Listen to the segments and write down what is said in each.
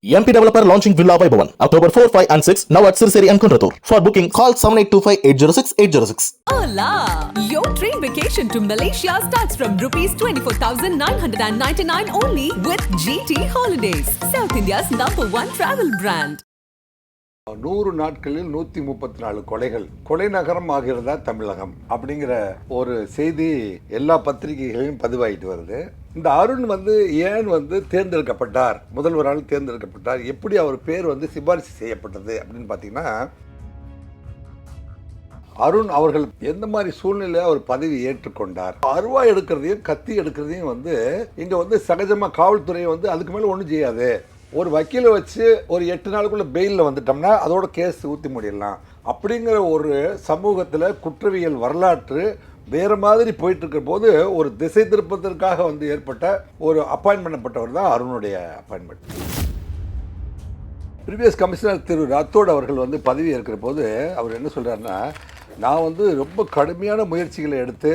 MP Developer launching Villa Vaibhavan, October 4, 5 and 6, now at Sirseri and Kunratur. For booking, call 7825-806-806. Hola! Your dream vacation to Malaysia starts from rupees 24,999 only with GT Holidays, South India's #1 travel brand. 100 நாட்களில் 134 கொலைகள், கொலை நகரம் ஆகிறதா தமிழகம் அப்படிங்கிற ஒரு செய்தி எல்லா பத்திரிகைகளிலும் பதிவாயிட்டு வருது. இந்த அருண் ஏன் தேர்ந்தெடுக்கப்பட்டார், முதல்வரால் தேர்ந்தெடுக்கப்பட்டார், எப்படி அவர் பேர் சிபாரிசு செய்யப்பட்டது அப்படின்னு பார்த்தீங்கன்னா, அருண் அவர்கள் எந்த மாதிரி சூழ்நிலையில் அவர் பதவி ஏற்றுக்கொண்டார். அருவாய் எடுக்கிறதையும் கத்தி எடுக்கிறதையும் இங்கே சகஜமாக காவல்துறை அதுக்கு மேலே ஒன்றும் செய்யாது. ஒரு வக்கீலை வச்சு ஒரு 8 நாளுக்குள்ள பெயிலில் வந்துட்டோம்னா அதோட கேஸ் ஊற்றி முடியலாம் அப்படிங்கிற ஒரு சமூகத்தில் குற்றவியல் வரலாற்று வேறு மாதிரி போயிட்டு இருக்கிற போது ஒரு திசை திருப்பதற்காக ஏற்பட்ட ஒரு அப்பாயின்ட் பண்ணப்பட்டவர் தான் அருணுடைய அப்பாயின்மெண்ட். ப்ரீவியஸ் கமிஷனர் திரு ராத்தோட் அவர்கள் பதவி ஏற்கிற போது அவர் என்ன சொல்கிறாருன்னா, நான் ரொம்ப கடுமையான முயற்சிகளை எடுத்து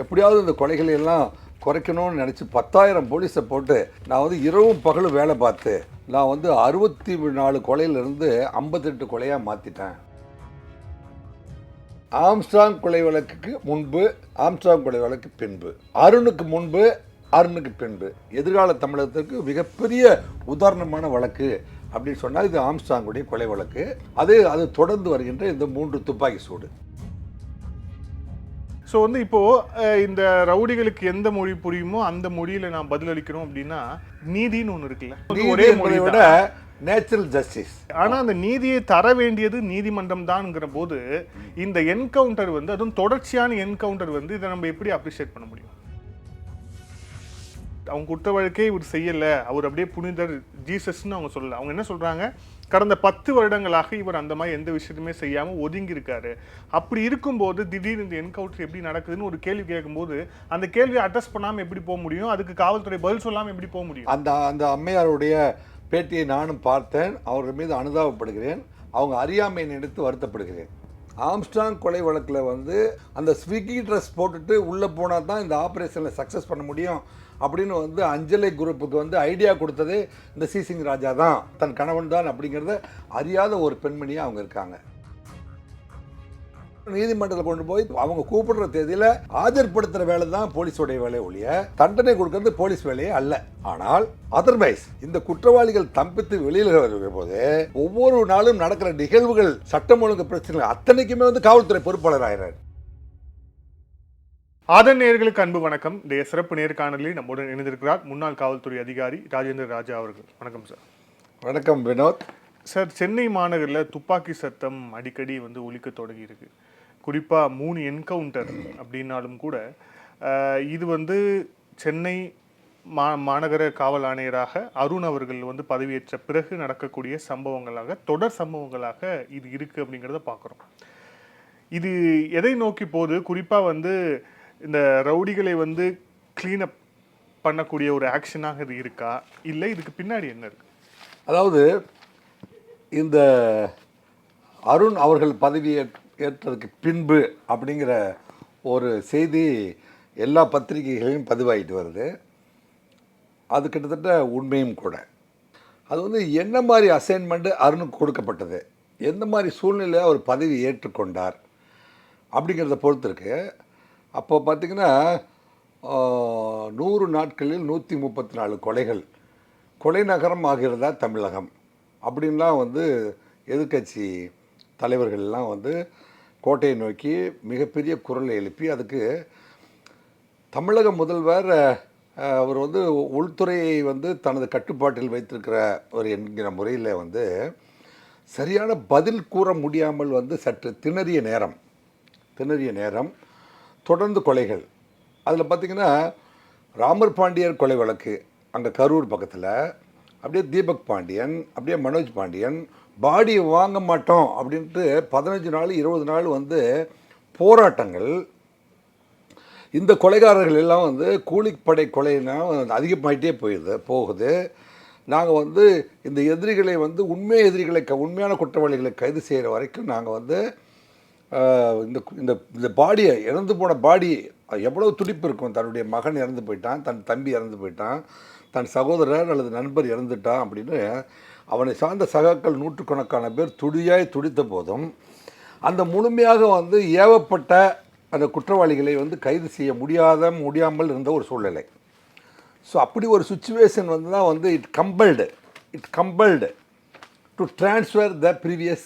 எப்படியாவது இந்த கொலைகளை எல்லாம் குறைக்கணும்னு நினச்சி 10,000 போலீஸை போட்டு நான் இரவும் பகலும் வேலை பார்த்து நான் 64 கொலையிலிருந்து 58 கொலையாக மாற்றிட்டேன். ஆம்ஸ்ட்ராங் கொலை வழக்குக்கு முன்பு, ஆம்ஸ்ட்ராங் கொலை வழக்கு பின்பு, அருணுக்கு முன்பு, அருணுக்கு பின்பு, எதிர்கால தமிழகத்திற்கு மிகப்பெரிய உதாரணமான வழக்கு அப்படின்னு சொன்னால் இது ஆம்ஸ்ட்ராங்குடைய கொலை வழக்கு. அது தொடர்ந்து வருகின்ற இந்த 3 துப்பாக்கி சூடு. ஸோ இப்போ இந்த ரவுடிகளுக்கு எந்த மொழி புரியுமோ அந்த மொழியில நான் பதிலளிக்கணும் அப்படின்னா நீதின்னு ஒன்று இருக்குல்ல, ஒரே மொழியை விட நேச்சுரல் ஜஸ்டிஸ். ஆனா அந்த நீதியை தர வேண்டியது நீதிமன்றம் தான்ங்கிற போது இந்த என்கவுண்டர் அதுவும் தொடர்ச்சியான என்கவுண்டர் இதை நம்ம எப்படி அப்ரிஷியேட் பண்ண முடியும்? அவங்க குற்ற வழக்கே இவர் செய்யல, அவர் அப்படியே புனிதர் ஜீசஸ்ன்னு அவங்க சொல்லல. அவங்க என்ன சொல்றாங்க, கடந்த 10 வருடங்களாக இவர் அந்த மாதிரி எந்த விஷயத்துமே செய்யாமல் ஒதுங்கி இருக்காரு. அப்படி இருக்கும்போது திடீர்னு இந்த என்கவுண்டர் எப்படி நடக்குதுன்னு ஒரு கேள்வி கேட்கும்போது அந்த கேள்வியை அட்ரஸ் பண்ணாமல் எப்படி போக முடியும்? அதுக்கு காவல்துறை பதில் சொல்லாமல் எப்படி போக முடியும்? அந்த அம்மையாருடைய பேட்டியை நானும் பார்த்தேன். அவர்கள் மீது அனுதாபப்படுகிறேன். அவங்க அறியாமையை நினைத்து வருத்தப்படுகிறேன். ஆம்ஸ்ட்ராங் கொலை வழக்கில் அந்த ஸ்விக்கி ட்ரெஸ் போட்டுட்டு உள்ளே போனால் தான் இந்த ஆப்ரேஷனில் சக்ஸஸ் பண்ண முடியும் அப்படின்னு அஞ்சலை குரூப்புக்கு ஐடியா கொடுத்ததே இந்த சிசிங் ராஜா தான், தன் கணவன் தான் அப்படிங்கிறத அறியாத ஒரு பெண்மணியாக அவங்க இருக்காங்க. நீதிமன்றத்தில் கொண்டு போய் அவங்க கூப்பிடுற தேதியில் ஆஜர்படுத்துகிற வேலை தான் போலீஸோடைய வேலையை ஒழிய தண்டனை கொடுக்கறது போலீஸ் வேலையே அல்ல. ஆனால் அதர்வைஸ் இந்த குற்றவாளிகள் தப்பித்து வெளியில் வருகிற போது ஒவ்வொரு நாளும் நடக்கிற நிகழ்வுகள், சட்டம் ஒழுங்கு பிரச்சனை அத்தனைக்குமே காவல்துறை பொறுப்பாளர் ஆகிறார். ஆதன் நேயர்களுக்கு அன்பு வணக்கம். இந்த சிறப்பு நேர்காணலில் நம்முடன் இணைந்திருக்கிறார் முன்னாள் காவல்துறை அதிகாரி ராஜேந்திர ராஜா அவர்கள். வணக்கம் சார். வணக்கம் வினோத் சார். சென்னை மாநகரில் துப்பாக்கி சத்தம் அடிக்கடி ஒலிக்க தொடங்கி இருக்கு. குறிப்பாக 3 என்கவுண்டர் அப்படின்னாலும் கூட இது சென்னை மாநகர காவல் ஆணையராக அருண் அவர்கள் பதவியேற்ற பிறகு நடக்கக்கூடிய சம்பவங்களாக, தொடர் சம்பவங்களாக இது இருக்கு அப்படிங்கிறத பார்க்குறோம். இது எதை நோக்கி போகுது? குறிப்பாக இந்த ரவுடிகளை கிளீன் அப் பண்ணக்கூடிய ஒரு ஆக்ஷனாக இது இருக்கா, இல்லை இதுக்கு பின்னாடி என்ன இருக்கு? அதாவது இந்த அருண் அவர்கள் பதவி ஏற்றதுக்கு பின்பு அப்படிங்கிற ஒரு செய்தி எல்லா பத்திரிகைகளையும் பதிவாகிட்டு வருது. அது கிட்டத்தட்ட உண்மையும் கூட. அது என்ன மாதிரி அசைன்மெண்ட்டு அருணுக்கு கொடுக்கப்பட்டது, எந்த மாதிரி சூழ்நிலையை அவர் பதவி ஏற்றுக்கொண்டார் அப்படிங்கிறத பொறுத்து இருக்கு. அப்போ பார்த்திங்கன்னா 100 நாட்களில் 134 கொலைகள், கொலை நகரம் ஆகிறதா தமிழகம் அப்படின்லாம் எதிர்கட்சி தலைவர்கள்லாம் கோட்டையை நோக்கி மிகப்பெரிய குரலை எழுப்பி அதுக்கு தமிழக முதல்வர் அவர் உள்துறையை தனது கட்டுப்பாட்டில் வைத்திருக்கிற ஒரு என்கிற முறையில் சரியான பதில் கூற முடியாமல் சற்று திணறிய நேரம் தொடர்ந்து கொலைகள். அதில் பார்த்திங்கன்னா ராமர் பாண்டியர் கொலை வழக்கு அங்கே கரூர் பக்கத்தில், அப்படியே தீபக் பாண்டியன், அப்படியே மனோஜ் பாண்டியன் பாடி வாங்க மாட்டோம் அப்படின்ட்டு 15 நாள் 20 நாள் போராட்டங்கள். இந்த கொலைகாரர்கள் எல்லாம் கூலிப்படை கொலைனா அதிகமாகிட்டே போகுது. நாங்கள் இந்த எதிரிகளை உண்மையான குற்றவாளிகளை கைது செய்கிற வரைக்கும் நாங்கள் இந்த பாடியை, இறந்து போன பாடி எவ்வளோ துடிப்பு இருக்கும். தன்னுடைய மகன் இறந்து போயிட்டான், தன் தம்பி இறந்து போயிட்டான், தன் சகோதரர் அல்லது நண்பர் இறந்துட்டான் அப்படின்னு அவனை சார்ந்த சகாக்கள் நூற்றுக்கணக்கான பேர் துடியாய் துடித்த போதும் அந்த முழுமையாக வந்து ஏவப்பட்ட அந்த குற்றவாளிகளை வந்து கைது செய்ய முடியாமல் இருந்த ஒரு சூழ்நிலை. ஸோ அப்படி ஒரு சுச்சுவேஷன் வந்து தான் வந்து it compelled to transfer the previous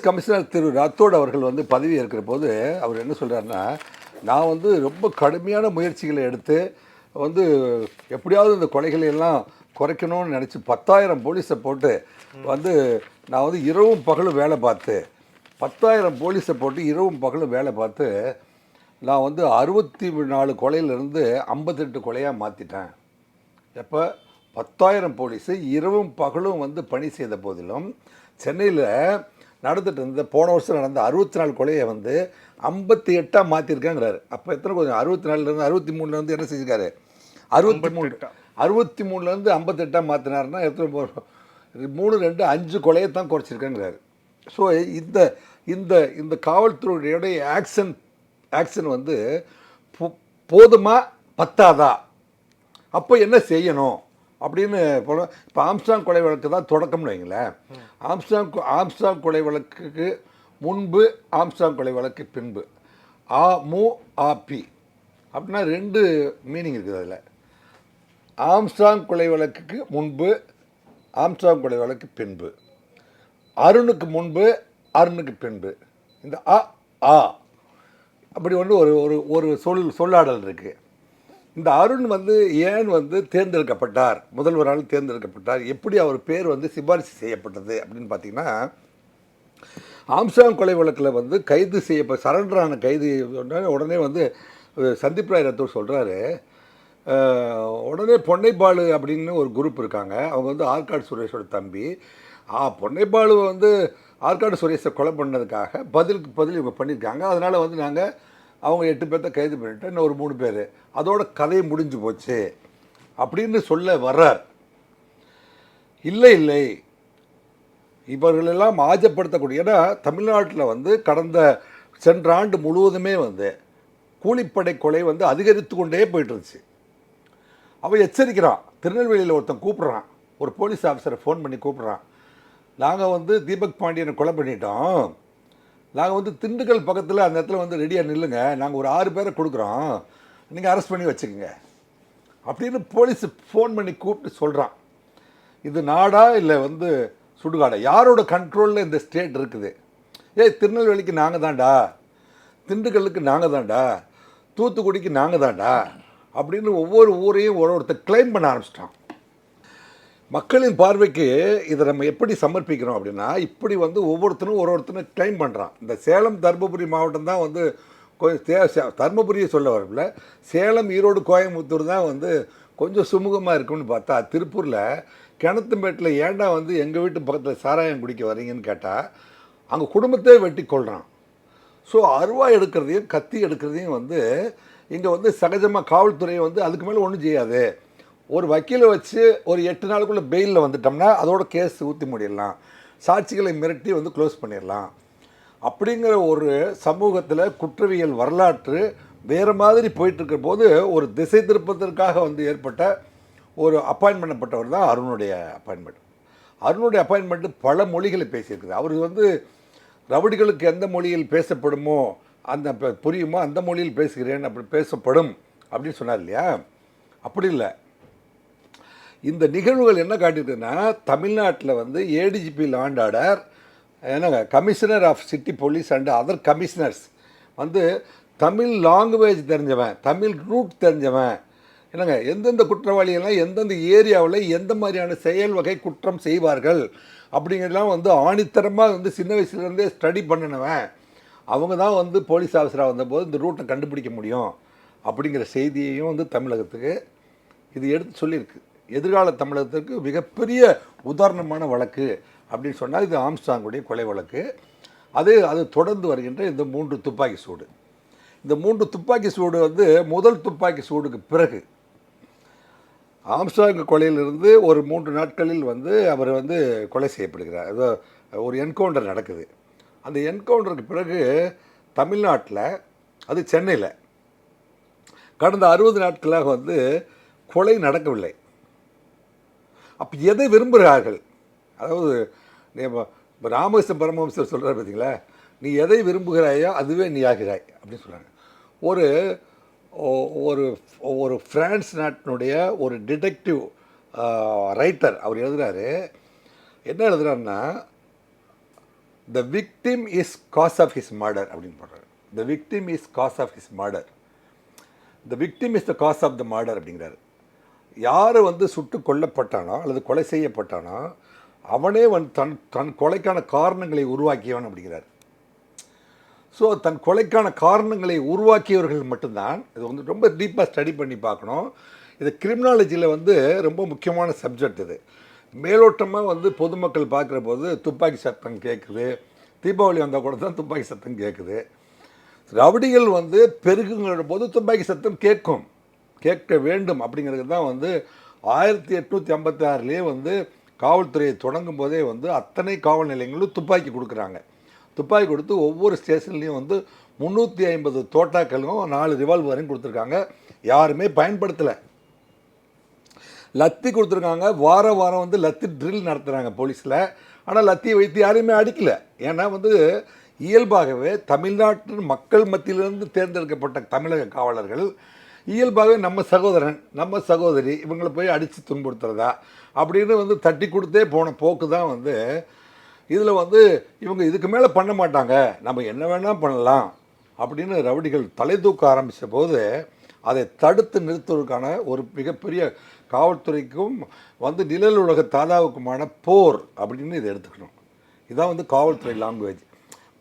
commissioner திரு ராத்தோட் அவர்கள் வந்து பதவி ஏற்கிற போது அவர் என்ன சொல்கிறாருன்னா, நான் வந்து ரொம்ப கடுமையான முயற்சிகளை எடுத்து வந்து எப்படியாவது இந்த கொலைகளை எல்லாம் குறைக்கணும்னு நினச்சி 10,000 போலீஸை போட்டு வந்து நான் வந்து இரவும் பகலும் வேலை பார்த்து 10,000 போலீஸை போட்டு இரவும் பகலும் வேலை பார்த்து நான் வந்து 64 கொலையிலேருந்து 58 கொலையாக மாற்றிட்டேன். எப்போ 10,000 போலீஸு இரவும் பகலும் வந்து பணி செய்த போதிலும் சென்னையில் நடந்துட்டு இருந்த போன வருஷம் நடந்த 64 கொலையை வந்து 58 மாற்றிருக்காங்கிறாரு. அப்போ எத்தனை கொஞ்சம் 64லேருந்து 63லேருந்து என்ன செஞ்சுருக்காரு, 63லேருந்து 58 மாற்றினாருன்னா எத்தனை 3 2 5 கொலையை தான் குறைச்சிருக்காங்கிறாரு. ஸோ இந்த இந்த இந்த காவல்துறையுடைய ஆக்ஷன் வந்து போதுமா பத்தாதா, அப்போ என்ன செய்யணும் அப்படின்னு போனோம். இப்போ ஆம்ஸ்ட்ராங் கொலை வழக்கு தான் தொடக்கம்னு வைங்களேன். ஆம்ஸ்ட்ராங் கொலை வழக்குக்கு முன்பு, ஆம்ஸ்ட்ராங் கொலை வழக்கு பின்பு, AMUAP அப்படின்னா 2 மீனிங் இருக்குது அதில். ஆம்ஸ்ட்ராங் கொலை வழக்குக்கு முன்பு, ஆம்ஸ்ட்ராங் கொலை வழக்கு பின்பு, அருணுக்கு முன்பு, அருணுக்கு பின்பு, இந்த அப்படி ஒன்று ஒரு சொல்லாடல் இருக்குது. இந்த அருண் வந்து ஏன் வந்து தேர்ந்தெடுக்கப்பட்டார், முதல்வரால் தேர்ந்தெடுக்கப்பட்டார், எப்படி அவர் பேர் வந்து சிபாரிசு செய்யப்பட்டது அப்படின்னு பார்த்தீங்கன்னா, ஆம்ஸ்ட்ராங் கொலை வழக்கில் வந்து கைது சரண்டரான கைது உடனே வந்து சந்தீப் ராய் ரத்தோர் சொல்கிறாரு, உடனே பொன்னைபாலு அப்படின்னு ஒரு குரூப் இருக்காங்க, அவங்க வந்து ஆற்காடு சுரேஷோட தம்பி. பொன்னைபாலு வந்து ஆற்காடு சுரேஷை கொலை பண்ணதுக்காக பதில் இவங்க பண்ணியிருக்காங்க. அதனால் வந்து நாங்கள் அவங்க 8 பேர்த்த கைது பண்ணிவிட்டு இன்னும் ஒரு 3 பேர், அதோட கதையை முடிஞ்சு போச்சு அப்படின்னு சொல்ல வர்றார். இல்லை இவர்களெல்லாம் ஆஜப்படுத்தக்கூடிய, ஏன்னா தமிழ்நாட்டில் வந்து சென்ற ஆண்டு முழுவதுமே வந்து கூலிப்படை கொலை வந்து அதிகரித்து கொண்டே போயிட்டுருச்சு. அவன் எச்சரிக்கிறான். திருநெல்வேலியில் ஒருத்தன் கூப்பிட்றான், ஒரு போலீஸ் ஆஃபீஸரை ஃபோன் பண்ணி கூப்பிட்றான், நாங்கள் வந்து தீபக் பாண்டியனை கொலை பண்ணிட்டோம், நாங்கள் வந்து திண்டுக்கல் பக்கத்தில் அந்த இடத்துல வந்து ரெடியாக நில்லுங்க, நாங்கள் ஒரு 6 பேரை கொடுக்குறோம், நீங்கள் அரெஸ்ட் பண்ணி வச்சுக்கோங்க அப்படின்னு போலீஸ் ஃபோன் பண்ணி கூப்பிட்டு சொல்கிறான். இது நாடா இல்லை வந்து சுடுகாடா? யாரோட கண்ட்ரோலில் இந்த ஸ்டேட் இருக்குது? திருநெல்வேலிக்கு நாங்கள் தான்டா, திண்டுக்கல்லுக்கு நாங்கள் தான்டா, தூத்துக்குடிக்கு நாங்கள் தான்டா அப்படின்னு ஒவ்வொரு ஊரையும் ஒருத்தர் கிளைம் பண்ண ஆரம்பிச்சிட்டான். மக்களின் பார்வைக்கு இதை நம்ம எப்படி சமர்ப்பிக்கிறோம் அப்படின்னா, இப்படி வந்து ஒவ்வொருத்தரும் கிளைம் பண்ணுறான். இந்த சேலம் தருமபுரி மாவட்டம் தான் வந்து கொஞ்சம் தருமபுரியை சொல்ல வரல, சேலம் ஈரோடு கோயம்புத்தூர் தான் வந்து கொஞ்சம் சுமூகமாக இருக்குன்னு பார்த்தா, திருப்பூரில் கிணத்தும்பேட்டில் ஏன்டா வந்து எங்கள் வீட்டு பக்கத்தில் சாராயம் குடிக்க வரீங்கன்னு கேட்டால் அங்கே குடும்பத்தையே வெட்டி கொள்கிறான். ஸோ அருவாய் எடுக்கிறதையும் கத்தி எடுக்கிறதையும் வந்து இங்கே வந்து சகஜமாக காவல்துறை வந்து அதுக்கு மேலே ஒன்றும் செய்யாது. ஒரு வக்கீலை வச்சு ஒரு 8 நாளுக்குள்ளே பெயிலில் வந்துட்டோம்னா அதோட கேஸ் ஊற்றி முடிடலாம், சாட்சிகளை மிரட்டி வந்து க்ளோஸ் பண்ணிடலாம். அப்படிங்கிற ஒரு சமூகத்தில் குற்றவியல் வரலாற்று வேறு மாதிரி போயிட்டுருக்கிற போது ஒரு திசை திருப்பதற்காக வந்து ஏற்பட்ட ஒரு அப்பாயின்ட் பண்ணப்பட்டவர் தான் அருணுடைய அப்பாயின்மெண்ட். அருணுடைய அப்பாயின்மெண்ட்டு பல மொழிகளை பேசியிருக்குது. அவர் வந்து ரவுடிகளுக்கு எந்த மொழியில் பேசப்படுமோ அந்த புரியுமோ அந்த மொழியில் பேசுகிறேன், அப்படி பேசப்படும் அப்படின்னு சொன்னார் இல்லையா? அப்படி இல்லை. இந்த நிகழ்வுகள் என்ன காட்டியிருக்குன்னா, தமிழ்நாட்டில் வந்து ஏடிஜிபி லாண்ட் ஆர்டர், என்னங்க commissioner of city police and other commissioners வந்து தமிழ் லாங்குவேஜ் தெரிஞ்சவன், தமிழ் ரூட் தெரிஞ்சவன், என்னங்க எந்தெந்த குற்றவாளிகள்லாம் எந்தெந்த ஏரியாவில் எந்த மாதிரியான செயல் வகை குற்றம் செய்வார்கள் அப்படிங்கிறதுலாம் வந்து ஆணித்தரமாக வந்து சின்ன வயசுலேருந்தே ஸ்டடி பண்ணினவன், அவங்க தான் வந்து போலீஸ் ஆஃபீஸராக வந்தபோது இந்த ரூட்டை கண்டுபிடிக்க முடியும் அப்படிங்கிற செய்தியையும் வந்து தமிழகத்துக்கு இது எடுத்து சொல்லியிருக்கு. எதிர்கால தமிழகத்திற்கு மிகப்பெரிய உதாரணமான வழக்கு அப்படின்னு சொன்னால் இது ஆம்ஸ்ட்ராங்குடைய கொலை வழக்கு. அது தொடர்ந்து வருகின்ற இந்த 3 துப்பாக்கி சூடு. இந்த 3 துப்பாக்கி சூடு வந்து முதல் துப்பாக்கி சூடுக்கு பிறகு ஆம்ஸ்ட்ராங் கொலையிலிருந்து ஒரு 3 நாட்களில் வந்து அவர் வந்து கொலை செய்யப்படுகிறார். அது ஒரு என்கவுண்டர் நடக்குது. அந்த என்கவுண்டருக்கு பிறகு தமிழ்நாட்டில், அது சென்னையில் கடந்த 60 நாட்களாக வந்து கொலை நடக்கவில்லை. அப்போ எதை விரும்புகிறார்கள்? அதாவது இப்போ ராமகிருஷ்ண பரமஹம்சர் சொல்கிறார் பார்த்தீங்களா, நீ எதை விரும்புகிறாயோ அதுவே நீ ஆகிறாய் அப்படின்னு சொல்கிறாங்க. ஒரு ஒரு ஒரு பிரான்ஸ் நாட்டினுடைய ஒரு டிடெக்டிவ் ரைட்டர் அவர் எழுதுகிறாரு. என்ன எழுதுகிறாருன்னா, the victim is cause of his murder அப்படின்னு போடுறாரு. The victim is cause of his murder, the victim is the cause of the murder அப்படிங்கிறாரு. யார் வந்து சுட்டு கொல்லப்பட்டானோ அல்லது கொலை செய்யப்பட்டானோ அவனே வந்து தன் கொலைக்கான காரணங்களை உருவாக்கியவன் அப்படிங்கிறார். ஸோ தன் கொலைக்கான காரணங்களை உருவாக்கியவர்கள் மட்டும்தான். இது வந்து ரொம்ப டீப்பாக ஸ்டடி பண்ணி பார்க்கணும். இது கிரிமினாலஜியில் வந்து ரொம்ப முக்கியமான சப்ஜெக்ட். இது மேலோட்டமாக வந்து பொதுமக்கள் பார்க்குற போது துப்பாக்கி சத்தம் கேட்குது, தீபாவளி வந்தால் கூட தான் துப்பாக்கி சத்தம் கேட்குது. ரவுடிகள் வந்து பெருகுங்கிற போது துப்பாக்கி சத்தம் கேட்க வேண்டும் அப்படிங்கிறது தான் வந்து 1856 வந்து காவல்துறையை தொடங்கும் போதே வந்து அத்தனை காவல் நிலையங்களும் துப்பாக்கி கொடுக்குறாங்க. துப்பாக்கி கொடுத்து ஒவ்வொரு ஸ்டேஷன்லேயும் வந்து 350 தோட்டாக்களும் 4 ரிவால்வரையும் கொடுத்துருக்காங்க. யாருமே பயன்படுத்தலை. லத்தி கொடுத்துருக்காங்க. வாரம் வந்து லத்தி ட்ரில் நடத்துகிறாங்க போலீஸில். ஆனால் லத்தியை வைத்து யாரையுமே அடிக்கலை. ஏன்னா வந்து இயல்பாகவே தமிழ்நாட்டின் மக்கள் மத்தியிலிருந்து தேர்ந்தெடுக்கப்பட்ட தமிழக காவலர்கள் இயல்பாகவே நம்ம சகோதரன் நம்ம சகோதரி இவங்களை போய் அடித்து துன்புறுத்துறதா அப்படின்னு வந்து தட்டி கொடுத்தே போன போக்கு தான் வந்து இதில் வந்து இவங்க இதுக்கு மேலே பண்ண மாட்டாங்க, நம்ம என்ன வேணால் பண்ணலாம் அப்படின்னு ரவுடிகள் தலை தூக்க ஆரம்பித்த போது அதை தடுத்து நிறுத்துவதற்கான ஒரு மிகப்பெரிய காவல்துறைக்கும் வந்து நிழல் உலக தாதாவுக்குமான போர் அப்படின்னு இதை எடுத்துக்கணும். இதுதான் வந்து காவல்துறை லாங்குவேஜ்.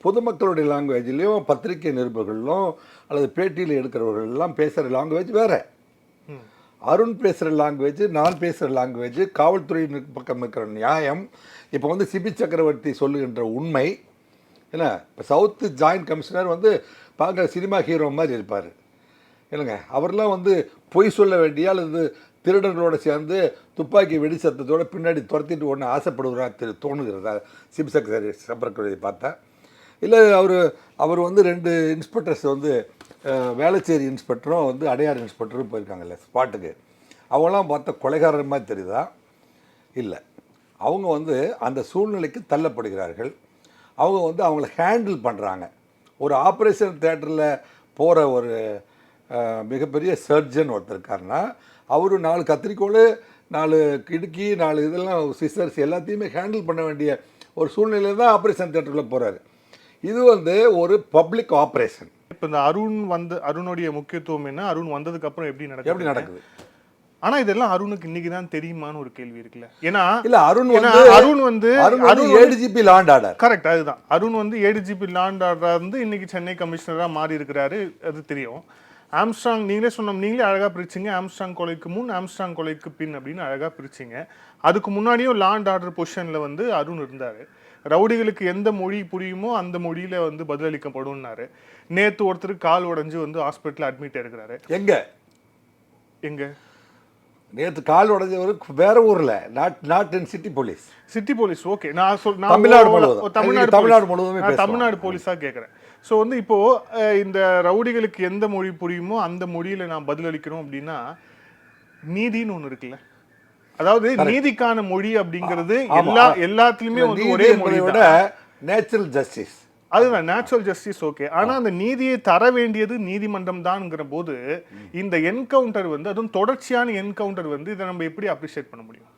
பொதுமக்களுடைய லாங்குவேஜ்லேயும் பத்திரிகை நிருபர்களும் அல்லது பேட்டியில் எடுக்கிறவர்கள்லாம் பேசுகிற லாங்குவேஜ் வேறு. அருண் பேசுகிற லாங்குவேஜ், நான் பேசுகிற லாங்குவேஜ், காவல்துறை பக்கம் இருக்கிற நியாயம். இப்போ வந்து சிபி சக்கரவர்த்தி சொல்லுகின்ற உண்மை என்ன, இப்போ சவுத்து ஜாயின்ட் கமிஷனர் வந்து பார்க்குற சினிமா ஹீரோ மாதிரி இருப்பார் இல்லைங்க. அவர்லாம் வந்து பொய் சொல்ல வேண்டிய அல்லது திருடர்களோடு சேர்ந்து துப்பாக்கி வெடி சத்தத்தோடு பின்னாடி துரத்திட்டு ஒன்று ஆசைப்படுகிறா தோணுகிறதா சிபி சக்கரவர்த்தி பார்த்தா? இல்லை அவர் வந்து 2 இன்ஸ்பெக்டர்ஸ் வந்து வேளச்சேரி இன்ஸ்பெக்டரும் வந்து அடையார் இன்ஸ்பெக்டரும் போயிருக்காங்கல்ல ஸ்பாட்டுக்கு, அவங்களாம் பார்த்தா கொலைகாரர் மாதிரி தெரியுதா? இல்லை, அவங்க வந்து அந்த சூழ்நிலைக்கு தள்ளப்படுகிறார்கள். அவங்க வந்து அவங்கள ஹேண்டில் பண்ணுறாங்க. ஒரு ஆப்ரேஷன் தேட்டரில் போகிற ஒரு மிகப்பெரிய சர்ஜன் ஒருத்தர் இருக்காருன்னா அவர் 4 கத்திரிக்கோள் 4 கிடுக்கி 4 இதெல்லாம் சிசர்ஸ் எல்லாத்தையுமே ஹேண்டில் பண்ண வேண்டிய ஒரு சூழ்நிலையில் தான் ஆப்ரேஷன் தேட்டருக்குள்ளே போகிறாரு. இது வந்து ஒரு பப்ளிக் ஆப்ரேஷன். இப்போ இந்த அருணுடைய முக்கியத்துவம் என்ன, அருண் வந்ததுக்கு அப்புறம் எப்படி நடக்குது? ஆனா இதெல்லாம் அருணுக்கு இன்னைக்கு தான் தெரியுமான்னு ஒரு கேள்வி இருக்குல்ல. ஏன்னா இல்ல அருண் வந்து ஏடிஜிபி லாண்ட் ஆர்டர் கரெக்ட், அதுதான். அருண் வந்து ஏடிஜிபி லாண்ட் ஆர்டர் வந்து இன்னைக்கு சென்னை கமிஷனரா மாறி இருக்கிறாரு, அது தெரியும். ஆம்ஸ்ட்ராங் நீங்களே அழகா பிரிச்சிங்க. ஆம்ஸ்ட்ராங் கொலைக்கு முன், ஆம்ஸ்ட்ராங் கொலைக்கு பின் அப்படின்னு அழகா பிரிச்சிங்க. அதுக்கு முன்னாடியும் லாண்ட் ஆர்டர் பொசிஷன்ல வந்து அருண் இருந்தாரு. ரவுடிகளுக்கு எந்த மொழி புரியுமோ அந்த மொழியில வந்து பதிலளிக்கப்படும்னாரு. நேத்து ஒருத்தருக்கு கால் உடைஞ்சு வந்து ஹாஸ்பிட்டல் அட்மிட் இருக்கிறாரு. எங்க நேத்து கால் உடைஞ்சவருக்கு வேற ஊர்ல, not in city police. Okay, Tamil Nadu போலீஸா கேட்குறேன். ஸோ வந்து இப்போ இந்த ரவுடிகளுக்கு எந்த மொழி புரியுமோ அந்த மொழியில நான் பதிலளிக்கிறோம் அப்படின்னா நீதின்னு ஒன்று இருக்குல்ல. அதாவது நீதிக்கான மொழி அப்படிங்கிறது எல்லாத்துலயுமே வந்து ஒரே மொழியோட நேச்சுரல் ஜஸ்டிஸ், அதுதான் நேச்சுரல் ஜஸ்டிஸ். ஓகே, ஆனா அந்த நீதியை தர வேண்டியது நீதிமன்றம் தான்ங்கிற போது இந்த என்கவுண்டர் வந்து அதுவும் தொடர்ச்சியான என்கவுண்டர் வந்து இதை நம்ம எப்படி அப்ரிஷியேட் பண்ண முடியும்?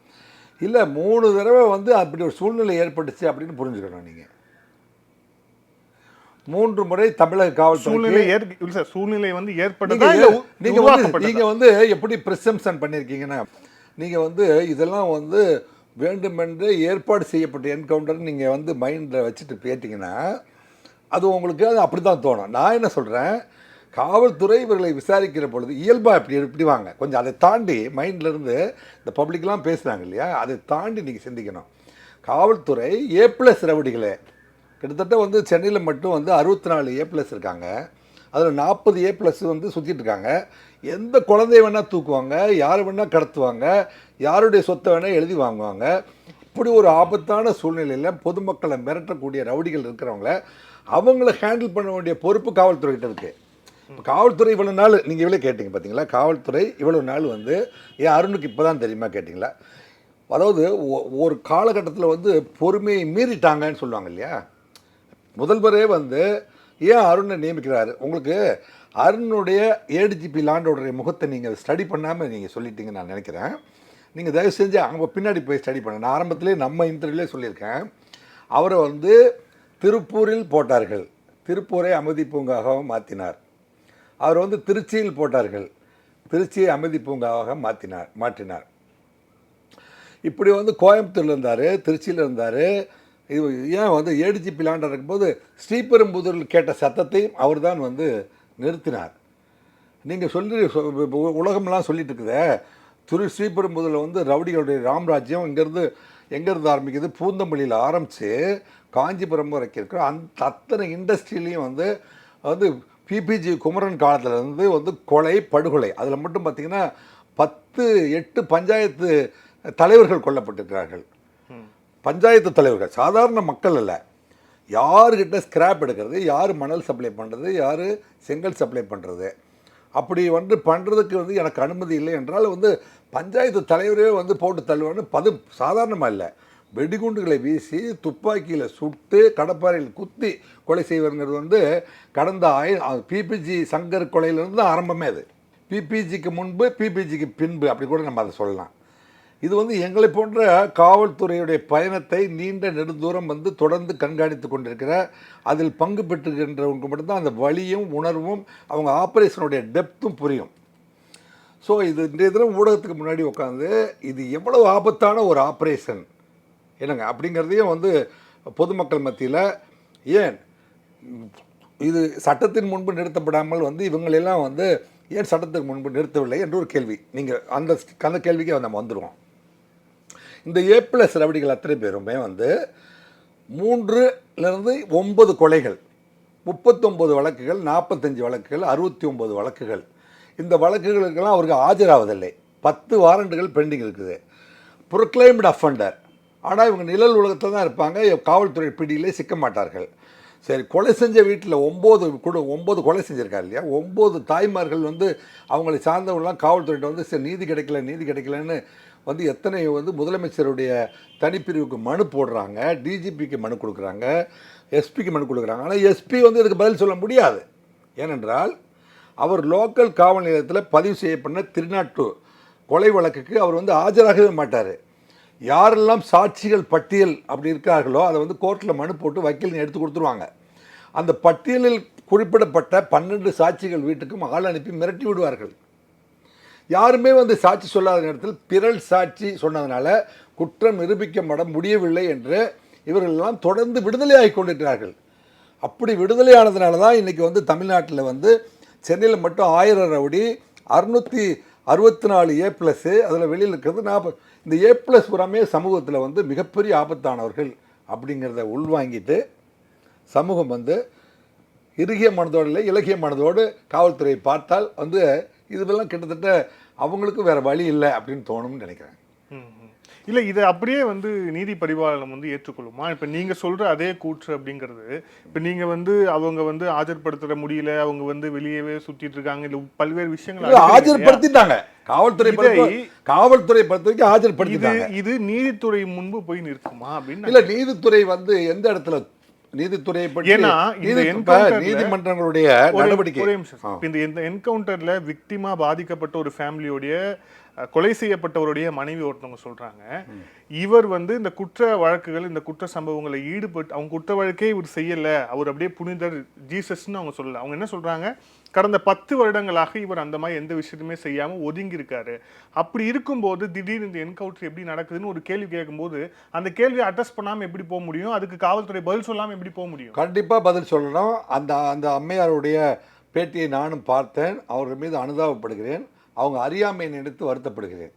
இல்ல 3 தடவை வந்து அப்படி ஒரு சூழ்நிலை ஏற்பட்டுச்சு அப்படின்னு புரிஞ்சுக்கணும். நீங்க 3 முறை தமிழக காவல்துறை சூழ்நிலை வந்து நீங்க வந்து எப்படி பிரிசம்ப்ஷன் பண்ணிருக்கீங்கன்னா, நீங்க வந்து இதெல்லாம் வந்து வேண்டுமென்று ஏற்பாடு செய்யப்பட்ட என்கவுண்டர் நீங்கள் வந்து மைண்டில் வச்சுட்டு கேட்டிங்கன்னா அது உங்களுக்கு அது அப்படி தான் தோணும். நான் என்ன சொல்கிறேன், காவல்துறை இவர்களை விசாரிக்கிற பொழுது இயல்பாக எப்படி வாங்க கொஞ்சம் அதை தாண்டி மைண்ட்லேருந்து இந்த பப்ளிக்லாம் பேசுகிறாங்க இல்லையா, அதை தாண்டி நீங்கள் சிந்திக்கணும். காவல்துறை A+ ரவுடிகளே கிட்டத்தட்ட வந்து சென்னையில் மட்டும் வந்து 64 A+ இருக்காங்க. அதில் 40 A+ வந்து சுற்றிட்டு இருக்காங்க. எந்த குழந்தைய வேணால் தூக்குவாங்க, யார் வேணால் கடத்துவாங்க, யாருடைய சொத்தை வேணால் எழுதி வாங்குவாங்க. இப்படி ஒரு ஆபத்தான சூழ்நிலையில் பொதுமக்களை மிரட்டக்கூடிய ரவுடிகள் இருக்கிறவங்கள அவங்கள ஹேண்டில் பண்ண வேண்டிய பொறுப்பு காவல்துறைகிட்ட இருக்குது. காவல்துறை இவ்வளோ நாள் நீங்கள் இவ்வளோ கேட்டிங்க பார்த்தீங்களா, காவல்துறை இவ்வளோ நாள் வந்து ஏன் அருணுக்கு இப்போ தான் தெரியுமா கேட்டிங்களா? அதாவது ஒரு காலகட்டத்தில் வந்து பொறுமையை மீறிட்டாங்கன்னு சொல்லுவாங்க இல்லையா. முதல்வரே வந்து ஏன் அருணை நியமிக்கிறாரு? உங்களுக்கு அருணுடைய ஏடிஜிபி லாண்டோடைய முகத்தை நீங்கள் ஸ்டடி பண்ணாமல் நீங்கள் சொல்லிட்டீங்கன்னு நான் நினைக்கிறேன். நீங்கள் தயவு செஞ்சு அங்கே பின்னாடி போய் ஸ்டடி பண்ண. நான் ஆரம்பத்திலே நம்ம இன்டர்வியூலே சொல்லியிருக்கேன். அவரை வந்து திருப்பூரில் போட்டார்கள், திருப்பூரை அமைதி பூங்காகவும் மாற்றினார். அவர் வந்து திருச்சியில் போட்டார்கள், திருச்சியை அமைதி பூங்காவாக மாற்றினார். இப்படி வந்து கோயம்புத்தூரில் இருந்தார், திருச்சியில் இருந்தார். இது ஏன் வந்து ஏடிஜிபி லாண்டர் இருக்கும்போது ஸ்ரீபெரும்புதூரில் கேட்ட சத்தத்தையும் அவர் தான் வந்து நிறுத்தினார். நீங்கள் உலகம்லாம் சொல்லிட்டு இருக்குதே, ஸ்ரீபெரும்புதூரில் வந்து ரவுடிகளுடைய ராம்ராஜ்யம் எங்கேருந்து ஆரம்பிக்குது, பூந்தமல்லியில் ஆரம்பித்து காஞ்சிபுரம் வரைக்கும் இருக்கிற அத்தனை இண்டஸ்ட்ரியிலையும் வந்து பிபிஜி குமரன் காலத்திலேருந்து வந்து கொலை படுகொலை. அதில் மட்டும் பார்த்திங்கன்னா 10-8 பஞ்சாயத்து தலைவர்கள் கொல்லப்பட்டிருக்கிறார்கள். பஞ்சாயத்து தலைவர்கள், சாதாரண மக்கள் அல்ல. யாருக்கிட்ட ஸ்கிராப் எடுக்கிறது, யார் மணல் சப்ளை பண்ணுறது, யார் செங்கல் சப்ளை பண்ணுறது, அப்படி வந்து பண்ணுறதுக்கு வந்து எனக்கு அனுமதி இல்லை என்றால் வந்து பஞ்சாயத்து தலைவரே வந்து போட்டு தள்ளுவான்னு சாதாரணமாக இல்லை. வெடிகுண்டுகளை வீசி துப்பாக்கியில் சுட்டு கடப்பாறையில் குத்தி கொலை செய்வதுங்கிறது வந்து கடந்த பிபிஜி சங்கர் கொலையிலேருந்து தான் ஆரம்பமே. அது பிபிஜிக்கு முன்பு பிபிஜிக்கு பின்பு அப்படி கூட நம்ம அதை சொல்லலாம். இது வந்து எங்களை போன்ற காவல்துறையுடைய பயணத்தை நீண்ட நெடுந்தூரம் வந்து தொடர்ந்து கண்காணித்து கொண்டிருக்கிற, அதில் பங்கு பெற்றுகின்றவங்க மட்டும்தான் அந்த வலியும் உணர்வும் அவங்க ஆப்ரேஷனுடைய டெப்த்தும் புரியும். ஸோ இது இன்றைய தினம் ஊடகத்துக்கு முன்னாடி உட்காந்து இது எவ்வளவு ஆபத்தான ஒரு ஆப்ரேஷன் என்னங்க அப்படிங்கிறதையும் வந்து பொதுமக்கள் மத்தியில், ஏன் இது சட்டத்தின் முன்பு நிறுத்தப்படாமல் வந்து இவங்களெல்லாம் வந்து ஏன் சட்டத்துக்கு முன்பு நிறுத்தவில்லை என்று ஒரு கேள்வி. நீங்கள் அந்த கேள்விக்கே நம்ம வந்துடுவோம். இந்த A+ ரவுடிகள் அத்தனை பேருமே வந்து 3லிருந்து 9 கொலைகள், 39 வழக்குகள், 45 வழக்குகள், 69 வழக்குகள். இந்த வழக்குகளுக்கெல்லாம் அவருக்கு ஆஜராவதில்லை. 10 வாரண்டுகள் பெண்டிங் இருக்குது. Proclaimed offender. ஆனால் இவங்க நிழல் உலகத்தில் தான் இருப்பாங்க, காவல்துறை பிடியிலே சிக்க மாட்டார்கள். சரி, கொலை செஞ்ச வீட்டில் 9 கொலை செஞ்சுருக்காரு இல்லையா, 9 தாய்மார்கள் வந்து அவங்களை சார்ந்தவங்களாம் காவல்துறையிட்ட வந்து சரி நீதி கிடைக்கலன்னு வந்து எத்தனை வந்து முதலமைச்சருடைய தனிப்பிரிவுக்கு மனு போடுறாங்க, டிஜிபிக்கு மனு கொடுக்குறாங்க, எஸ்பிக்கு மனு கொடுக்குறாங்க. ஆனால் எஸ்பி வந்து இதுக்கு பதில் சொல்ல முடியாது. ஏனென்றால் அவர் லோக்கல் காவல் நிலையத்தில் பதிவு செய்யப்பட்ட 302 கொலை வழக்குக்கு அவர் வந்து ஆஜராகவே மாட்டார். யாரெல்லாம் சாட்சிகள் பட்டியல் அப்படி இருக்கார்களோ அதை வந்து கோர்ட்டில் மனு போட்டு வக்கீல் எடுத்து கொடுத்துருவாங்க. அந்த பட்டியலில் குறிப்பிடப்பட்ட 12 சாட்சிகள் வீட்டுக்கும் ஆள் அனுப்பி மிரட்டி விடுவார்கள். யாருமே வந்து சாட்சி சொல்லாத நேரத்தில் பிறல் சாட்சி சொன்னதுனால குற்றம் நிரூபிக்கப்பட முடியவில்லை என்று இவர்களெல்லாம் தொடர்ந்து விடுதலை ஆகி கொண்டிருக்கிறார்கள். அப்படி விடுதலை ஆனதுனால தான் இன்றைக்கி வந்து தமிழ்நாட்டில் வந்து சென்னையில் மட்டும் 1000 ரவுடி, 664 A+, அதில் வெளியில் இருக்கிறது 40. இந்த A+ புறமே சமூகத்தில் வந்து மிகப்பெரிய ஆபத்தானவர்கள் அப்படிங்கிறத உள்வாங்கிட்டு சமூகம் வந்து இறுகிய மனதோடு இல்லை இலகிய மனதோடு காவல்துறையை பார்த்தால் வந்து இதுவெல்லாம் கிட்டத்தட்ட அவங்களுக்கு வேறு வழி இல்லை அப்படின்னு தோணும்னு நினைக்கிறேன். இல்லை, இதை அப்படியே வந்து நீதி பரிபாலனம் வந்து ஏற்றுக்கொள்ளுமா? இப்போ நீங்கள் சொல்கிற அதே கூற்று அப்படிங்கிறது, இப்போ நீங்கள் வந்து அவங்க வந்து ஆஜர்படுத்த முடியல, அவங்க வந்து வெளியவே சுற்றிட்டு இருக்காங்க, இல்லை பல்வேறு விஷயங்கள் ஆஜர்படுத்திட்டாங்க. காவல்துறை பொறுத்த வரைக்கும் ஆஜர்படுத்திட்டாங்க. இது நீதித்துறை முன்பு போய் நிற்குமா அப்படின்னு? இல்லை, நீதித்துறை வந்து எந்த இடத்துல நீதித்துறையை பற்றி நீதிமன்றங்களுடைய நடவடிக்கை, இந்த என்கவுண்டர்ல விக்டிமா பாதிக்கப்பட்ட ஒரு ஃபேமிலியோடைய கொலை செய்யப்பட்டவருடைய மனைவி ஒருத்தவங்க சொல்றாங்க, இவர் வந்து இந்த குற்ற வழக்குகள் இந்த குற்ற சம்பவங்களை ஈடுபட்டு அவங்க குற்ற வழக்கே இவர் செய்யல, அவர் அப்படியே புனிதர் ஜீசஸ்ன்னு அவங்க சொல்லல. அவங்க என்ன சொல்றாங்க, கடந்த 10 வருடங்களாக இவர் அந்த மாதிரி எந்த விஷயத்தையுமே செய்யாம ஒதுங்கி இருக்காரு. அப்படி இருக்கும்போது திடீர்னு இந்த என்கவுண்டர் எப்படி நடக்குதுன்னு ஒரு கேள்வி கேட்கும்போது அந்த கேள்வியை அட்ரஸ் பண்ணாம எப்படி போக முடியும்? அதுக்கு காவல்துறை பதில் சொல்லாம எப்படி போக முடியும்? கண்டிப்பா பதில் சொல்லணும். அந்த அம்மையாருடைய பேட்டியை நானும் பார்த்தேன். அவர்கள் மீது அனுதாபப்படுகிறேன். அவங்க அறியாமையை நினைத்து வருத்தப்படுகிறேன்.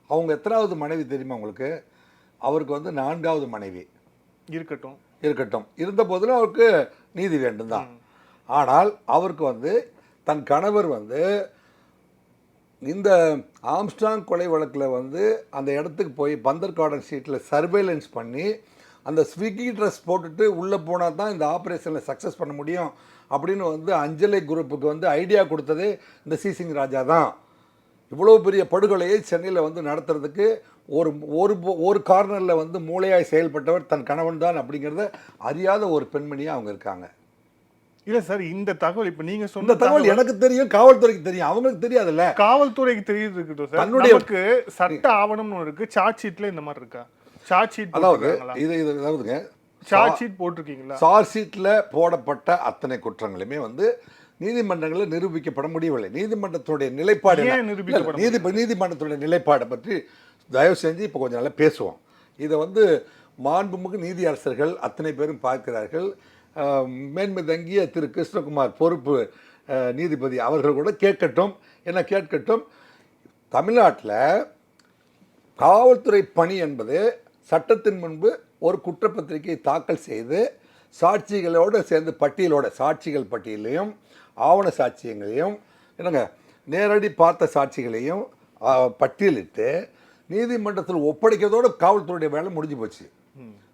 அவங்க எத்தனாவது மனைவி தெரியுமா உங்களுக்கு? அவருக்கு வந்து 4வது மனைவி. இருக்கட்டும் இருந்த போதிலும் அவருக்கு நீதி வேண்டும் தான். ஆனால் அவருக்கு வந்து தன் கணவர் வந்து இந்த ஆம்ஸ்ட்ராங் கொலை வழக்கில் வந்து அந்த இடத்துக்கு போய் பந்தர் கார்டன் ஸ்ட்ரீட்டில் சர்வேலன்ஸ் பண்ணி அந்த ஸ்விக்கி ட்ரெஸ் போட்டுட்டு உள்ளே போனால் தான் இந்த ஆப்ரேஷனில் சக்ஸஸ் பண்ண முடியும் அப்படின்னு வந்து அஞ்சலை குரூப்புக்கு வந்து ஐடியா கொடுத்ததே இந்த சிசிங் ராஜா தான். இவ்வளோ பெரிய படுகொலையை சென்னையில் வந்து நடத்துறதுக்கு ஒரு ஒரு ஒரு கார்னரில் வந்து மூளையாய் செயல்பட்டவர் தன் கணவன் தான் அப்படிங்கிறத அறியாத ஒரு பெண்மணியாக அவங்க இருக்காங்க. இல்ல சார், இந்த தகவல் இப்ப நீங்க இந்த சொன்ன தகவல் எனக்கு தெரியும், காவல்துறைக்கு தெரியும், அவங்களுக்கு தெரியாதுல்ல. காவல்துறைக்கு தெரியுது இருக்கட்டும் சார், தன்னுடைய நமக்கு சட்ட ஆவணம்னு இருக்கு. சார்ஜ் ஷீட்ல இந்த மாதிரி இருக்கா? சார்ஜ் ஷீட் அதாவது அதாவதுங்க, சார்ஜ் ஷீட் போட்டிருக்கீங்களா? சார்ஜ் ஷீட்டில் போடப்பட்ட அத்தனை குற்றங்களுமே வந்து நீதிமன்றங்களில் நிரூபிக்கப்பட முடியவில்லை. நீதிமன்றத்துடைய நிலைப்பாடு ஏன் நிரூபிக்கப்பட நீதிமன்றத்துடைய நிலைப்பாடை பற்றி தயவு செஞ்சு இப்போ கொஞ்சம் நல்லா பேசுவோம். இதை வந்து மாண்புமிகு நீதியரசர்கள் அத்தனை பேரும் பார்க்கிறார்கள். மேன்மை தங்கிய திரு கிருஷ்ணகுமார் பொறுப்பு நீதிபதி அவர்கள் கூட கேட்கட்டும், என்ன கேட்கட்டும். தமிழ்நாட்டில் காவல்துறை பணி என்பது சட்டத்தின் முன்பு ஒரு குற்றப்பத்திரிகை தாக்கல் செய்து சாட்சிகளோடு சேர்ந்து பட்டியலோட சாட்சிகள் பட்டியலையும் ஆவண சாட்சியங்களையும் என்னங்க நேரடி பார்த்த சாட்சிகளையும் பட்டியலிட்டு நீதிமன்றத்தில் ஒப்படைக்கிறதோடு காவல்துறையுடைய வேலை முடிஞ்சு போச்சு.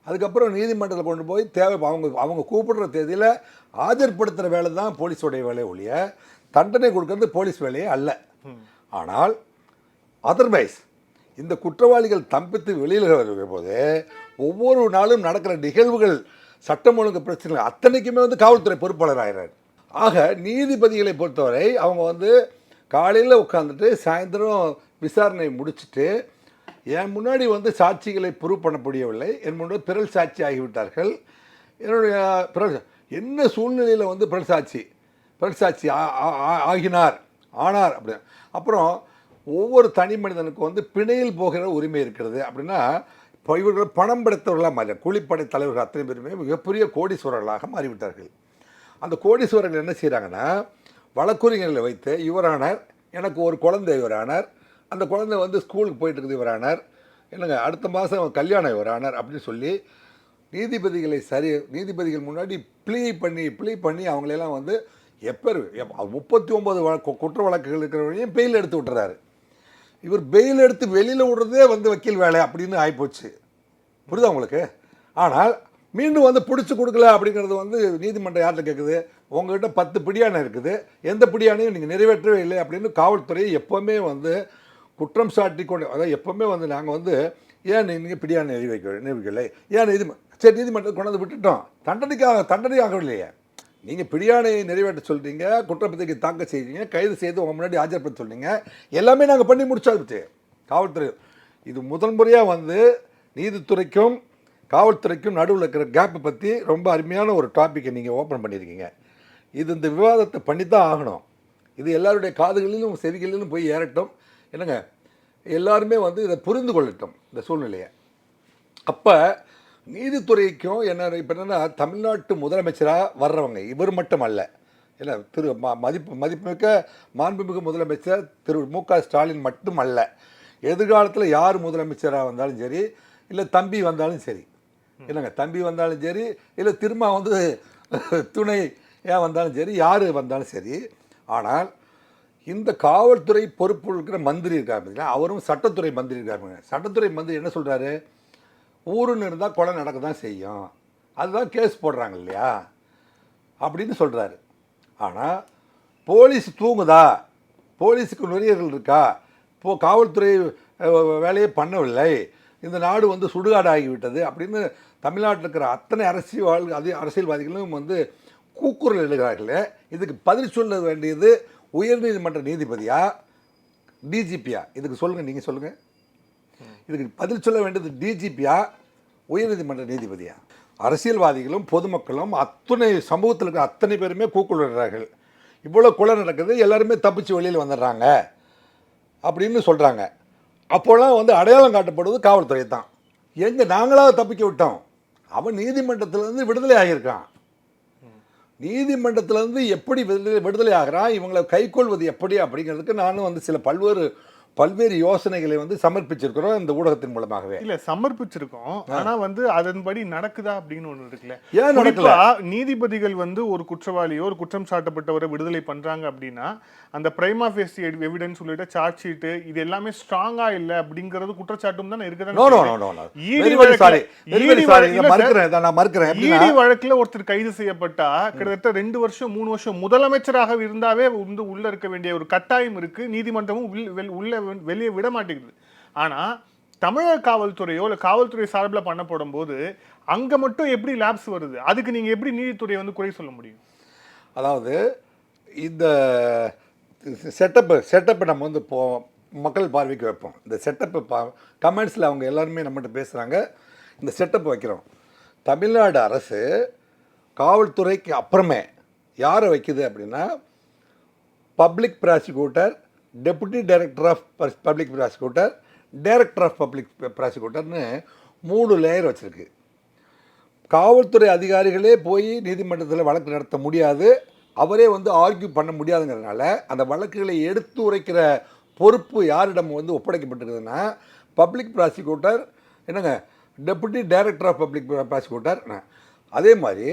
அதுக்கப்புறம் நீதிமன்றத்தில் கொண்டு போய் தேவை அவங்க கூப்பிடுற தேதியில் ஆஜர்படுத்துகிற வேலை தான் போலீஸோடைய வேலையை ஒழிய தண்டனை கொடுக்கறது போலீஸ் வேலையே அல்ல. ஆனால் அதர்வைஸ் இந்த குற்றவாளிகள் தப்பித்து வெளியில் வருகிற போது ஒவ்வொரு நாளும் நடக்கிற நிகழ்வுகள் சட்டம் ஒழுங்கு பிரச்சனைகள் அத்தனைக்குமே வந்து காவல்துறை பொறுப்பாளர் ஆகிறார். ஆக நீதிபதிகளை பொறுத்தவரை அவங்க வந்து காலையில் உட்காந்துட்டு சாயந்தரம் விசாரணை முடிச்சுட்டு என் முன்னாடி வந்து சாட்சிகளை ப்ரூவ் பண்ண முடியவில்லை, என் முன்னாடி பிறல் சாட்சி ஆகிவிட்டார்கள், என்னுடைய பிறல் என்ன சூழ்நிலையில் வந்து பிறல் சாட்சி ஆகினார் ஆனார் அப்படி. அப்புறம் ஒவ்வொரு தனி மனிதனுக்கும் வந்து பிணையில் போகிற உரிமை இருக்கிறது. அப்படின்னா இப்போ இவர்கள் பணம் படைத்தவர்களாக மாறி கூலிப்படை தலைவர்கள் அத்தனை பேருமே மிகப்பெரிய கோடீஸ்வரர்களாக மாறிவிட்டார்கள். அந்த கோடீஸ்வரர்கள் என்ன செய்கிறாங்கன்னா வழக்குரைஞர்களை வைத்து இவரானார், எனக்கு ஒரு குழந்தை இவரானார், அந்த குழந்தை வந்து ஸ்கூலுக்கு போயிட்டு இருக்குது இவரானார், என்னங்க அடுத்த மாதம் கல்யாணம் இவரானார் அப்படின்னு சொல்லி நீதிபதிகள் முன்னாடி ப்ளீ பண்ணி அவங்களெல்லாம் வந்து 39 குற்ற வழக்குகள் இருக்கிறவரையும் பெயில் எடுத்து விட்டுறாரு. இவர் பெயில் எடுத்து வெளியில் விடுறதே வந்து வக்கீல் வேலை அப்படின்னு ஆகிப்போச்சு. புரியுதா உங்களுக்கு? ஆனால் மீண்டும் வந்து பிடிச்சி கொடுக்கல அப்படிங்கிறது வந்து நீதிமன்றம் யார்கிட்ட கேட்குது? உங்கள்கிட்ட 10 பிடியானை இருக்குது, எந்த பிடியானையும் நீங்கள் நிறைவேற்றவே இல்லை அப்படின்னு காவல்துறையை எப்போவுமே வந்து குற்றம் சாட்டி கொண்டு, அதாவது எப்போவுமே வந்து நாங்கள் வந்து ஏன் நீங்கள் பிடியானை நிரூபிக்கலை, ஏன் நீதிமன்றத்தை கொண்டு வந்து விட்டுட்டோம், தண்டனை ஆகவில்லையே, நீங்கள் பிடியானையை நிறைவேற்ற சொல்கிறீங்க, குற்றப்பத்திரிகை தாக்கல் செய்கிறீங்க, கைது செய்து உங்கள் முன்னாடி ஆஜர்படுத்த சொல்கிறீங்க, எல்லாமே நாங்கள் பண்ணி முடிச்சாச்சு. காவல்துறை இது முதல் முறையாக வந்து நீதித்துறைக்கும் காவல்துறைக்கும் நடுவில் இருக்கிற கேப்பை பற்றி ரொம்ப அருமையான ஒரு டாப்பிக்கை நீங்கள் ஓப்பன் பண்ணியிருக்கீங்க. இந்த விவாதத்தை பண்ணி தான் ஆகணும். இது எல்லாருடைய காதுகளிலும் செவிகளிலும் போய் ஏறட்டும். என்னங்க எல்லாருமே வந்து இதை புரிந்து கொள்ளட்டும் இந்த சூழ்நிலையை. அப்போ நீதித்துறைக்கும் இப்போ என்னென்னா தமிழ்நாட்டு முதலமைச்சராக வர்றவங்க இவர் மட்டும் அல்ல, இல்லை திரு மதிப்புமிக்க மாண்புமிகு முதலமைச்சர் திரு மு.க. ஸ்டாலின் மட்டும் அல்ல, எதிர்காலத்தில் யார் முதலமைச்சராக வந்தாலும் சரி, இல்லை தம்பி வந்தாலும் சரி, இல்லைங்க தம்பி வந்தாலும் சரி, இல்லை திரும்ப வந்து துணை ஏன் வந்தாலும் சரி, யார் வந்தாலும் சரி. ஆனால் இந்த காவல்துறை பொறுப்பு இருக்கிற மந்திரி இருக்காரு பார்த்தீங்கன்னா, அவரும் சட்டத்துறை மந்திரி இருக்காருங்க. சட்டத்துறை மந்திரி என்ன சொல்கிறாரு? ஊருன்னு இருந்தால் கொலை நடக்க தான் செய்யும், அதுதான் கேஸ் போடுறாங்க இல்லையா அப்படின்னு சொல்கிறாரு. ஆனால் போலீஸ் தூங்குதா, போலீஸுக்கு நுரையீரல் இருக்கா, காவல்துறை வேலையை பண்ணவில்லை, இந்த நாடு வந்து சுடுகாடு ஆகிவிட்டது அப்படின்னு தமிழ்நாட்டில் இருக்கிற அத்தனை அரசியல்வாதிகளும் வந்து கூக்குரல் எழுகிறார்களே, இதுக்கு பதில் சொல்ல வேண்டியது உயர்நீதிமன்ற நீதிபதியா டிஜிபியா? இதுக்கு சொல்லுங்கள், நீங்கள் சொல்லுங்கள். இதுக்கு பதில் சொல்ல வேண்டியது டிஜிபியா உயர்நீதிமன்ற நீதிபதியா? அரசியல்வாதிகளும் பொதுமக்களும் அத்தனை சமூகத்தில் இருக்கிற அத்தனை பேருமே கூக்குரல்கிறார்கள். இவ்வளோ கொலை நடக்குது, எல்லாருமே தப்பிச்சு வெளியில் வந்துடுறாங்க அப்படின்னு சொல்கிறாங்க. அப்போல்லாம் வந்து அடையாளம் காட்டப்படுவது காவல்துறை தான். எங்கே நாங்களாக தப்பிக்க விட்டோம், அவன் நீதிமன்றத்திலேருந்து விடுதலை ஆகியிருக்கான். நீதிமன்றத்திலேருந்து எப்படி விடுதலை ஆகிறான், இவங்களை கைக்கொள்வது எப்படி அப்படிங்கிறதுக்கு நானும் வந்து சில பல்வேறு பல்வேறு யோசனைகளை வந்து சமர்ப்பிச்சிருக்கிறோம் இந்த ஊடகத்தின் மூலமாகவே. இல்ல சமர்ப்பிச்சிருக்கோம், ஆனா வந்து அதன்படி நடக்குதா அப்படின்னு ஒண்ணு இருக்குல்ல. ஏன் நடக்கல? நீதிபதிகள் வந்து ஒரு குற்றவாளியோ ஒரு குற்றம் சாட்டப்பட்டவரை விடுதலை பண்றாங்க அப்படின்னா அந்த பிரைமா ஃபேசி எவிடன்ஸ் உள்ளிட்ட சார்ஜ் ஷீட் இது எல்லாமே ஸ்ட்ராங்கா இல்ல அப்படிங்கிறது குற்றச்சாட்டும் தான் ஈடி வழக்குல ஒருத்தர் கைது செய்யப்பட்டா கிட்டத்தட்ட 2 வருஷம் 3 வருஷம் முதலமைச்சராக இருந்தாவே உள்ள இருக்க வேண்டிய ஒரு கட்டாயம் இருக்கு. நீதிமன்றமும் உள்ள வெளியே விட மாட்டேங்குது. ஆனா தமிழக காவல்துறையோ இல்ல காவல்துறை சார்பில் பண்ணப்படும் போது அங்க மட்டும் எப்படி லேப்ஸ் வருது? அதுக்கு நீங்க எப்படி நீதித்துறையை வந்து குறை சொல்ல முடியும்? அதாவது இந்த செட்டப்பை நம்ம வந்து மக்கள் பார்வைக்கு வைப்போம். இந்த செட்டப்பை கமெண்ட்ஸில் அவங்க எல்லாருமே நம்மகிட்ட பேசுகிறாங்க. இந்த செட்டப் வைக்கிறோம். தமிழ்நாடு அரசு காவல்துறைக்கு அப்புறமே யாரை வைக்குது அப்படின்னா public prosecutor, deputy director of public prosecutor, director of public ப்ராசிக்யூட்டர்னு 3 லேயர் வச்சுருக்கு. காவல்துறை அதிகாரிகளே போய் நீதிமன்றத்தில் வழக்கு நடத்த முடியாது, அவரே வந்து ஆர்கியூ பண்ண முடியாதுங்கிறதுனால அந்த வழக்குகளை எடுத்து உரைக்கிற பொறுப்பு யாரிடம் வந்து ஒப்படைக்கப்பட்டிருக்குதுன்னா பப்ளிக் ப்ராசிக்யூட்டர், என்னங்க deputy director of public prosecutor. அதே மாதிரி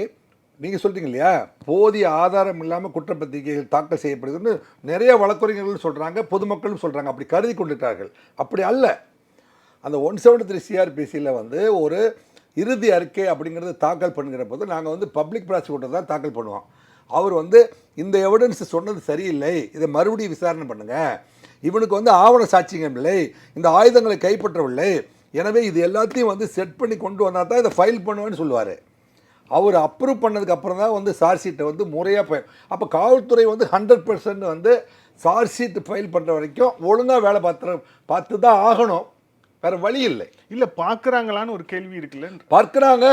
நீங்கள் சொல்கிறீங்க இல்லையா, போதிய ஆதாரம் இல்லாமல் குற்றப்பத்திரிகைகள் தாக்கல் செய்யப்படுதுன்னு நிறைய வழக்கறிஞர்கள் சொல்கிறாங்க, பொதுமக்களும் சொல்கிறாங்க. அப்படி கருதி கொண்டிருக்கிறார்கள். அப்படி அல்ல. அந்த 173 சிஆர்பிசியில் வந்து ஒரு இறுதி அறிக்கை அப்படிங்கிறது தாக்கல் பண்ணுகிற போது நாங்கள் வந்து பப்ளிக் ப்ராசிக்யூட்டர் தான் தாக்கல் பண்ணுவோம். அவர் வந்து இந்த எவிடன்ஸ் சொன்னது சரியில்லை, இதை மறுபடியும் விசாரணை பண்ணுங்கள், இவனுக்கு வந்து ஆவண சாட்சியம் இல்லை, இந்த ஆயுதங்களை கைப்பற்றவில்லை, எனவே இது எல்லாத்தையும் வந்து செட் பண்ணி கொண்டு வந்தால் தான் இதை ஃபைல் பண்ணுவேன்னு சொல்லுவார். அவர் அப்ரூவ் பண்ணதுக்கு அப்புறம் தான் வந்து சார்ஜ் ஷீட்டை வந்து முறையாக அப்போ காவல்துறை வந்து 100% வந்து சார்ஜ் ஷீட் ஃபைல் பண்ணுற வரைக்கும் ஒழுங்காக வேலை பார்த்து தான் ஆகணும், வேற வழி இல்லை. இல்ல பாக்குறாங்களான்னு ஒரு கேள்வி இருக்குல்ல. பார்க்கிறாங்க.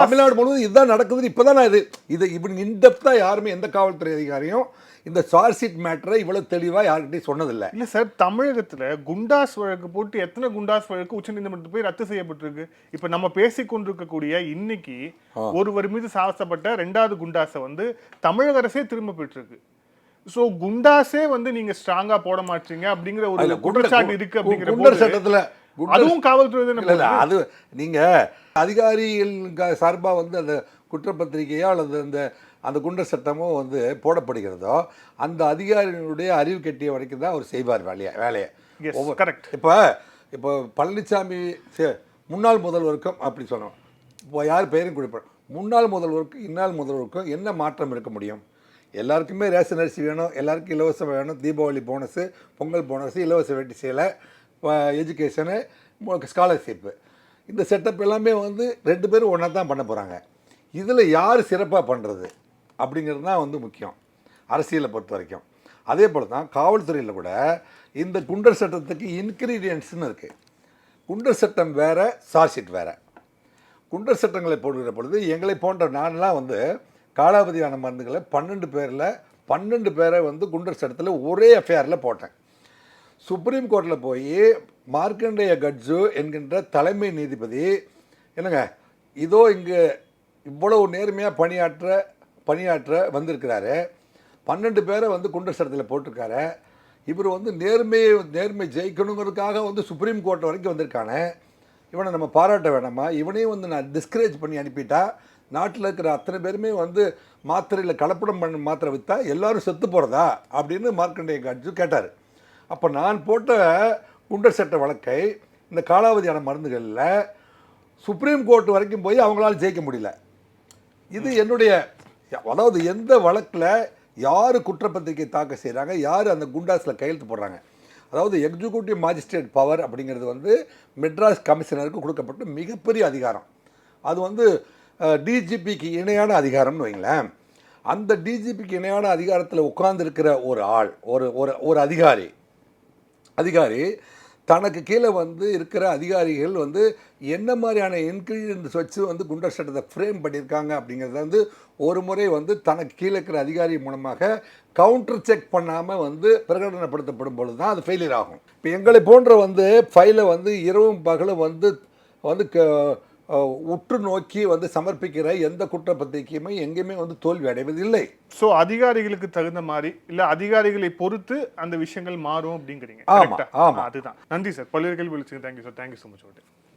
தமிழ்நாடு முழுவதும் இதுதான் நடக்குது. இப்பதான் நான் இது இப்படி இன்டெப்தா யாருமே எந்த காவல்துறை அதிகாரியும் இந்த சார்ஜ் ஷீட் மேட்டரை இவ்வளவு தெளிவா யார்கிட்டையும் சொன்னதில்லை. இல்ல சார், தமிழகத்துல குண்டாஸ் வழக்கு போட்டு எத்தனை குண்டாஸ் வழக்கு உச்சநீதிமன்றத்தில் போய் ரத்து செய்யப்பட்டிருக்கு. இப்ப நம்ம பேசிக் கொண்டிருக்கக்கூடிய இன்னைக்கு ஒருவர் மீது சாசப்பட்ட 2வது குண்டாஸை வந்து தமிழக அரசே திரும்ப பெற்றிருக்கு. சோ குண்டாஸே வந்து நீங்க ஸ்ட்ராங்கா போட மாட்டீங்க அப்படிங்கிற ஒரு குற்றச்சாட்டு இருக்கு. அப்படிங்கிற குண்டர் சட்டத்துல அதுவும் காவல்துறை தான். அது நீங்க அதிகாரிகள் சார்பா வந்து அந்த குற்றப்பத்திரிகையோ அல்லது அந்த குண்டர் சட்டமோ வந்து போடப்படுகிறதோ அந்த அதிகாரிகளுடைய அறிவு கட்டிய வரைக்கும் தான் அவர் செய்வார் வேலையை. கரெக்ட். இப்போ பழனிசாமி முன்னாள் முதல்வருக்கும் அப்படி சொன்னோம். இப்போ யார் பெயரும் குறிப்பிட முன்னாள் முதல்வருக்கும் இன்னாள் முதல்வருக்கும் என்ன மாற்றம் இருக்க முடியும்? எல்லாருக்குமே ரேஷன் அரிசி வேணும், எல்லாருக்கும் இலவசம் வேணும், தீபாவளி போனஸு, பொங்கல் போனஸு, இலவச வேட்டி சேலை, எஜுகேஷனு, ஸ்காலர்ஷிப்பு, இந்த செட்டப் எல்லாமே வந்து 2 பேரும் ஒன்றா தான் பண்ண போகிறாங்க. இதில் யார் சிறப்பாக பண்ணுறது அப்படிங்கிறது தான் வந்து முக்கியம் அரசியலை பொறுத்த வரைக்கும். அதே போல் தான் காவல்துறையில் கூட இந்த குண்டர் சட்டத்துக்கு இன்க்ரீடியன்ட்ஸ்னு இருக்குது. குண்டர் சட்டம் வேறு, சார்ஜ் ஷீட் வேறு. குண்டர் சட்டங்களை போடுகிற பொழுது எங்களை போன்ற நான்லாம் வந்து காலாவதியான மருந்துகளை 12 பேரை வந்து குண்டர் சட்டத்தில் ஒரே எஃப்ஐஆரில் போட்டேன். சுப்ரீம் கோர்ட்டில் போய் மார்க்கண்டேய கட்ஜு என்கின்ற தலைமை நீதிபதி, என்னங்க இதோ இங்கே இவ்வளவு நேர்மையாக பணியாற்ற வந்திருக்கிறாரு, 12 பேரை வந்து குண்டர் சட்டத்தில் போட்டிருக்காரு, இவர் வந்து நேர்மை ஜெயிக்கணுங்கிறதுக்காக வந்து சுப்ரீம் கோர்ட் வரைக்கும் வந்திருக்கானே, இவனை நம்ம பாராட்ட வேணாமா? இவனையும் வந்து நான் டிஸ்கரேஜ் பண்ணி அனுப்பிட்டா நாட்டில் இருக்கிற அத்தனை பேருமே வந்து மாத்திரையில் கலப்படம் பண்ண மாத்திரை விற்றா எல்லாரும் செத்து போகிறதா அப்படின்னு மார்க்கண்டேய கட்ஜு கேட்டார். அப்போ நான் போட்ட குண்டர் சட்ட வழக்கை இந்த காலாவதியான மருந்துகளில் சுப்ரீம் கோர்ட் வரைக்கும் போய் அவங்களால ஜெயிக்க முடியல. இது என்னுடைய, அதாவது எந்த வழக்கில் யார் குற்றப்பத்திரிகை தாக்கல் செய்கிறாங்க, யார் அந்த குண்டாஸில் கையெழுத்து போடுறாங்க, அதாவது எக்ஸிக்யூட்டிவ் மாஜிஸ்ட்ரேட் பவர் அப்படிங்கிறது வந்து மெட்ராஸ் கமிஷனருக்கு கொடுக்கப்பட்ட மிகப்பெரிய அதிகாரம். அது வந்து டிஜிபிக்கு இணையான அதிகாரம்னு வைங்களேன். அந்த டிஜிபிக்கு இணையான அதிகாரத்தில் உட்கார்ந்துருக்கிற ஒரு ஆள், ஒரு அதிகாரி தனக்கு கீழே வந்து இருக்கிற அதிகாரிகள் வந்து என்ன மாதிரியான இன்க்ரீடியன்ஸ் வச்சு வந்து குண்டர் சட்டத்தை ஃப்ரேம் பண்ணியிருக்காங்க அப்படிங்கிறத வந்து ஒரு முறை வந்து தனக்கு கீழே இருக்கிற அதிகாரி மூலமாக கவுண்டர் செக் பண்ணாமல் வந்து பிரகடனப்படுத்தப்படும் பொழுது தான் அது ஃபெயிலியர் ஆகும். இப்போ எங்களை போன்ற வந்து ஃபைலை வந்து இரவும் பகலும் வந்து உற்று நோக்கி வந்து சமர்ப்பிக்கிற எந்த குற்றப்பத்திரிகையுமே எங்கேயுமே வந்து தோல்வி அடைவதில்லை. ஸோ அதிகாரிகளுக்கு தகுந்த மாதிரி இல்ல அதிகாரிகளை பொறுத்து அந்த விஷயங்கள் மாறும் அப்படிங்கிறீங்க. ஆமா, Correct ஆ? ஆமா. அதுதான். நன்றி சார். பல்வேறு கேள்வி விழிச்சுங்க. Thank you sir. Thank you so much.